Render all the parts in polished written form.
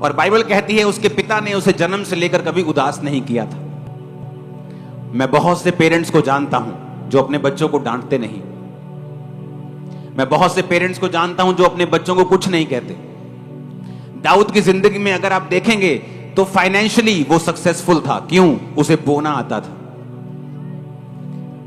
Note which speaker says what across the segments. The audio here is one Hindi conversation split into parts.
Speaker 1: और बाइबल कहती है उसके पिता ने उसे जन्म से लेकर कभी उदास नहीं किया था। मैं बहुत से पेरेंट्स को जानता हूं जो अपने बच्चों को डांटते नहीं। मैं बहुत से पेरेंट्स को जानता हूं जो अपने बच्चों को कुछ नहीं कहते। दाऊद की जिंदगी में अगर आप देखेंगे तो फाइनेंशियली वो सक्सेसफुल था। क्यों? उसे बोना आता था,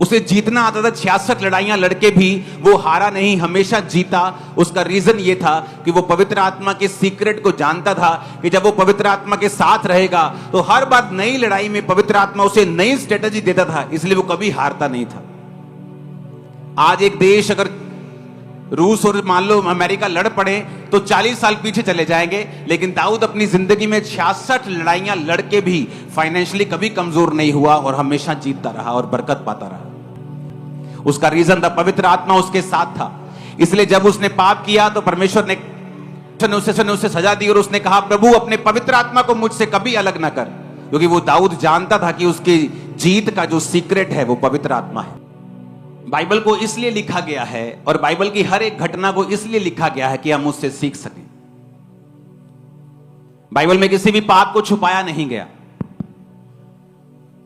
Speaker 1: उसे जीतना आता था। 66 लड़ाइयां लड़के भी वो हारा नहीं, हमेशा जीता। उसका रीजन ये था कि वो पवित्र आत्मा के सीक्रेट को जानता था कि जब वो पवित्र आत्मा के साथ रहेगा तो हर बार नई लड़ाई में पवित्र आत्मा उसे नई स्ट्रेटजी देता था, इसलिए वो कभी हारता नहीं था। आज एक देश अगर रूस और मान लो अमेरिका लड़ पड़े तो 40 साल पीछे चले जाएंगे, लेकिन दाऊद अपनी जिंदगी में 66 लड़ाइयां लड़के भी फाइनेंशियली कभी कमजोर नहीं हुआ और हमेशा जीतता रहा और बरकत पाता रहा। उसका रीजन था पवित्र आत्मा उसके साथ था। इसलिए जब उसने पाप किया तो परमेश्वर ने उसे सजा दी और उसने कहा, प्रभु अपने पवित्र आत्मा को मुझसे कभी अलग ना कर, क्योंकि वो दाऊद जानता था कि उसकी जीत का जो सीक्रेट है वो पवित्र आत्मा है। बाइबल को इसलिए लिखा गया है और बाइबल की हर एक घटना को इसलिए लिखा गया है कि हम उससे सीख सकें। बाइबल में किसी भी पाप को छुपाया नहीं गया।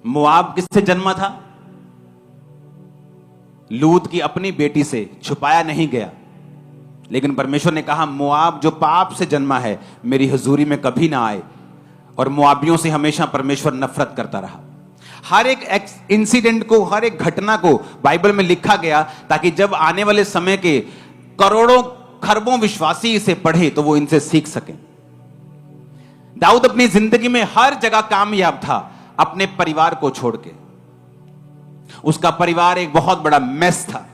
Speaker 1: मोआब किससे जन्मा था? लूत की अपनी बेटी से, छुपाया नहीं गया। लेकिन परमेश्वर ने कहा मोआब जो पाप से जन्मा है मेरी हुजूरी में कभी ना आए, और मोआबियों से हमेशा परमेश्वर नफरत करता रहा। हर एक इंसिडेंट को, हर एक घटना को बाइबल में लिखा गया ताकि जब आने वाले समय के करोड़ों खरबों विश्वासी इसे पढ़े तो वो इनसे सीख सकें। दाऊद अपनी जिंदगी में हर जगह कामयाब था अपने परिवार को छोड़ के। उसका परिवार एक बहुत बड़ा मेस था,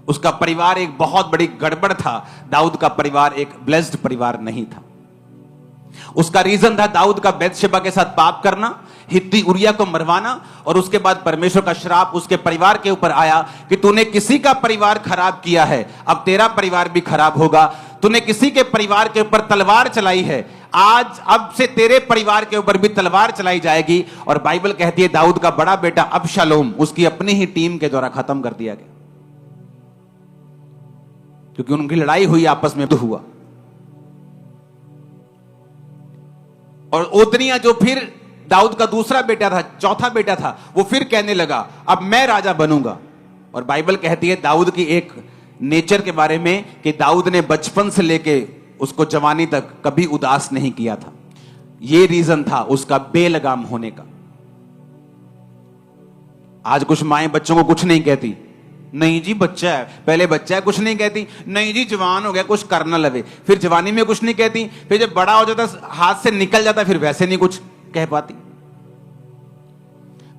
Speaker 1: उसका परिवार एक बहुत बड़ी गड़बड़ था। दाऊद का परिवार एक ब्लेस्ड परिवार नहीं था। उसका रीजन था दाऊद का बैतशेबा के साथ पाप करना, हित्ती उरिया को मरवाना, और उसके बाद परमेश्वर का श्राप उसके परिवार के ऊपर आया कि तूने किसी का परिवार खराब किया है, अब तेरा परिवार भी खराब होगा। तूने किसी के परिवार के ऊपर तलवार चलाई है, आज अब से तेरे परिवार के ऊपर भी तलवार चलाई जाएगी। और बाइबल कहती है दाऊद का बड़ा बेटा अबशालोम उसकी अपनी ही टीम के द्वारा खत्म कर दिया गया, क्योंकि उनकी लड़ाई हुई आपस में तो हुआ। और ओतनिया जो फिर दाऊद का दूसरा बेटा था, चौथा बेटा था, वो फिर कहने लगा अब मैं राजा बनूंगा। और बाइबल कहती है दाऊद की एक नेचर के बारे में कि दाऊद ने बचपन से लेके उसको जवानी तक कभी उदास नहीं किया था। यह रीजन था उसका बेलगाम होने का। आज कुछ माएं बच्चों को कुछ नहीं कहती, नहीं जी बच्चा है, पहले बच्चा है कुछ नहीं कहती, नहीं जी जवान हो गया कुछ करना लगे, फिर जवानी में कुछ नहीं कहती, फिर जब बड़ा हो जाता हाथ से निकल जाता फिर वैसे नहीं कुछ कह पाती।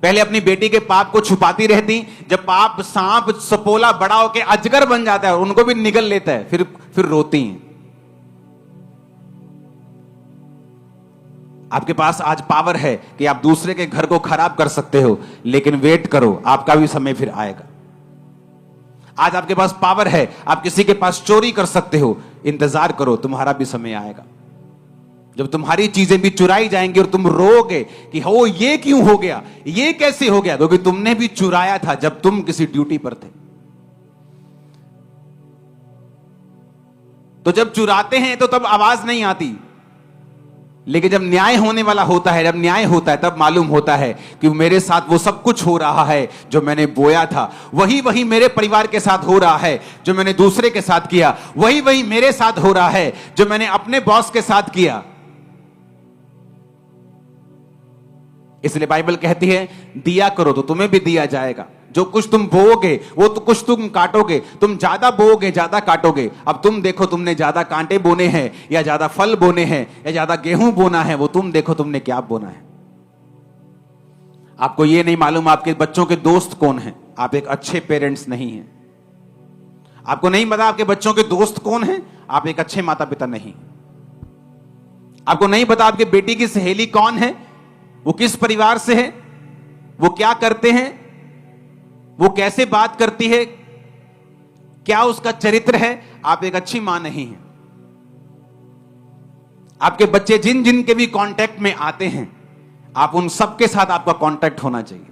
Speaker 1: पहले अपनी बेटी के पाप को छुपाती रहती, जब पाप सांप सपोला बड़ा होके अजगर बन जाता है उनको भी निगल लेता है, फिर रोती हैं। आपके पास आज पावर है कि आप दूसरे के घर को खराब कर सकते हो, लेकिन वेट करो आपका भी समय फिर आएगा। आज आपके पास पावर है, आप किसी के पास चोरी कर सकते हो, इंतजार करो तुम्हारा भी समय आएगा जब तुम्हारी चीजें भी चुराई जाएंगी और तुम रोगे कि हो ये क्यों हो गया, ये कैसे हो गया, क्योंकि तुमने भी चुराया था जब तुम किसी ड्यूटी पर थे। तो जब चुराते हैं तो तब आवाज नहीं आती, लेकिन जब न्याय होने वाला होता है, जब न्याय होता है तब मालूम होता है कि मेरे साथ वो सब कुछ हो रहा है जो मैंने बोया था, वही मेरे परिवार के साथ हो रहा है जो मैंने दूसरे के साथ किया, वही मेरे साथ हो रहा है जो मैंने अपने बॉस के साथ किया। इसलिए बाइबल कहती है दिया करो तो तुम्हें भी दिया जाएगा, जो कुछ तुम बोओगे वो तो कुछ तुम काटोगे, तुम ज्यादा बोओगे ज्यादा काटोगे। अब तुम देखो तुमने ज्यादा कांटे बोने हैं या ज्यादा फल बोने हैं या ज्यादा गेहूं बोना है, वो तुम देखो तुमने क्या बोना है। आपको ये नहीं मालूम आपके बच्चों के दोस्त कौन हैं, आप एक अच्छे पेरेंट्स नहीं हैं। आपको नहीं पता आपके बच्चों के दोस्त कौन हैं, आप एक अच्छे माता पिता नहीं। आपको नहीं पता आपके बेटी की सहेली कौन है, वो किस परिवार से है, वो क्या करते हैं, वो कैसे बात करती है, क्या उसका चरित्र है, आप एक अच्छी मां नहीं हैं। आपके बच्चे जिन जिन के भी कांटेक्ट में आते हैं, आप उन सब के साथ आपका कांटेक्ट होना चाहिए।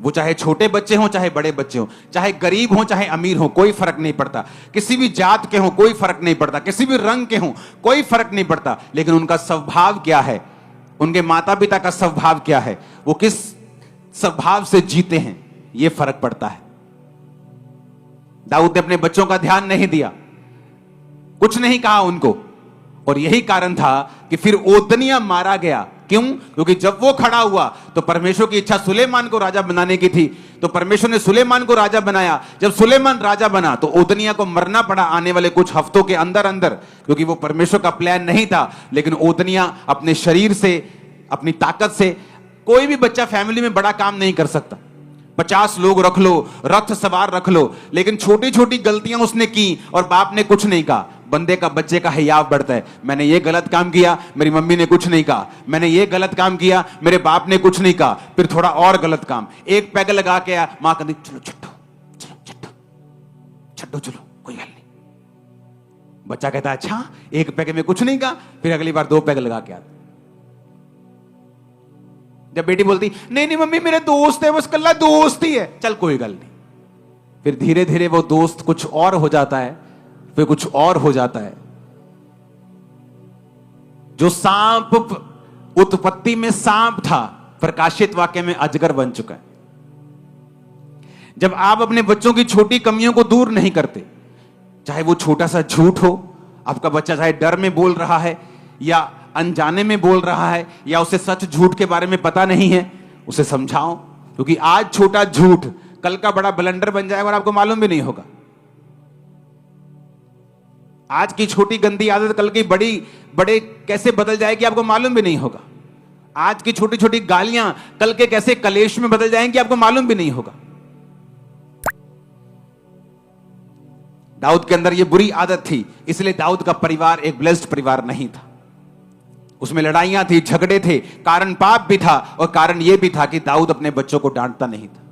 Speaker 1: वो चाहे छोटे बच्चे हों चाहे बड़े बच्चे हों, चाहे गरीब हों चाहे अमीर हों, कोई फर्क नहीं पड़ता, किसी भी जात के हों कोई फर्क नहीं पड़ता, किसी भी रंग के हों कोई फर्क नहीं पड़ता, लेकिन उनका स्वभाव क्या है, उनके माता पिता का स्वभाव क्या है, वो किस स्वभाव से जीते हैं, ये फर्क पड़ता है। दाऊद ने अपने बच्चों का ध्यान नहीं दिया, कुछ नहीं कहा उनको, और यही कारण था कि फिर ओदनिया मारा गया। क्यों? क्योंकि जब वो खड़ा हुआ तो परमेश्वर की इच्छा सुलेमान को राजा बनाने की थी, तो परमेश्वर ने सुलेमान को राजा बनाया। जब सुलेमान राजा बना तो ओदनिया को मरना पड़ा आने वाले कुछ हफ्तों के अंदर अंदर, क्योंकि वो परमेश्वर का प्लान नहीं था। लेकिन ओदनिया अपने शरीर से, अपनी ताकत से, कोई भी बच्चा फैमिली में बड़ा काम नहीं कर सकता, 50 लोग रख लो, रथ सवार रख लो, लेकिन छोटी छोटी गलतियां उसने की और बाप ने कुछ नहीं कहा। बंदे का, बच्चे का हियाव बढ़ता है, मैंने ये गलत काम किया, मेरी मम्मी ने कुछ नहीं कहा, मैंने ये गलत काम किया, मेरे बाप ने कुछ नहीं कहा, फिर थोड़ा और गलत काम, एक पैग लगा के आया, मां कहती चलो छट्टो, चलो छट्टो छट्टो, चलो कोई गल नहीं। बच्चा कहता है अच्छा, एक पैग में कुछ नहीं कहा, फिर अगली बार 2 पैग लगा के आता। जब बेटी बोलती नहीं नहीं मम्मी मेरे दोस्त है, बस कल्ला दोस्त ही है, चल कोई गल नहीं, फिर धीरे धीरे वो दोस्त कुछ और हो जाता है, फिर कुछ और हो जाता है। जो सांप उत्पत्ति में सांप था, प्रकाशित वाक्य में अजगर बन चुका है। जब आप अपने बच्चों की छोटी कमियों को दूर नहीं करते, चाहे वो छोटा सा झूठ हो, आपका बच्चा चाहे डर में बोल रहा है या अनजाने में बोल रहा है या उसे सच झूठ के बारे में पता नहीं है, उसे समझाओ, क्योंकि आज छोटा झूठ कल का बड़ा ब्लंडर बन जाएगा और आपको मालूम भी नहीं होगा। आज की छोटी गंदी आदत कल की बड़े कैसे बदल जाएगी आपको मालूम भी नहीं होगा। आज की छोटी छोटी गालियां कल के कैसे कलेश में बदल जाएंगी आपको मालूम भी नहीं होगा। दाऊद के अंदर यह बुरी आदत थी, इसलिए दाऊद का परिवार एक ब्लेस्ड परिवार नहीं था। उसमें लड़ाइयां थी, झगड़े थे, कारण पाप भी था और कारण यह भी था कि दाऊद अपने बच्चों को डांटता नहीं था।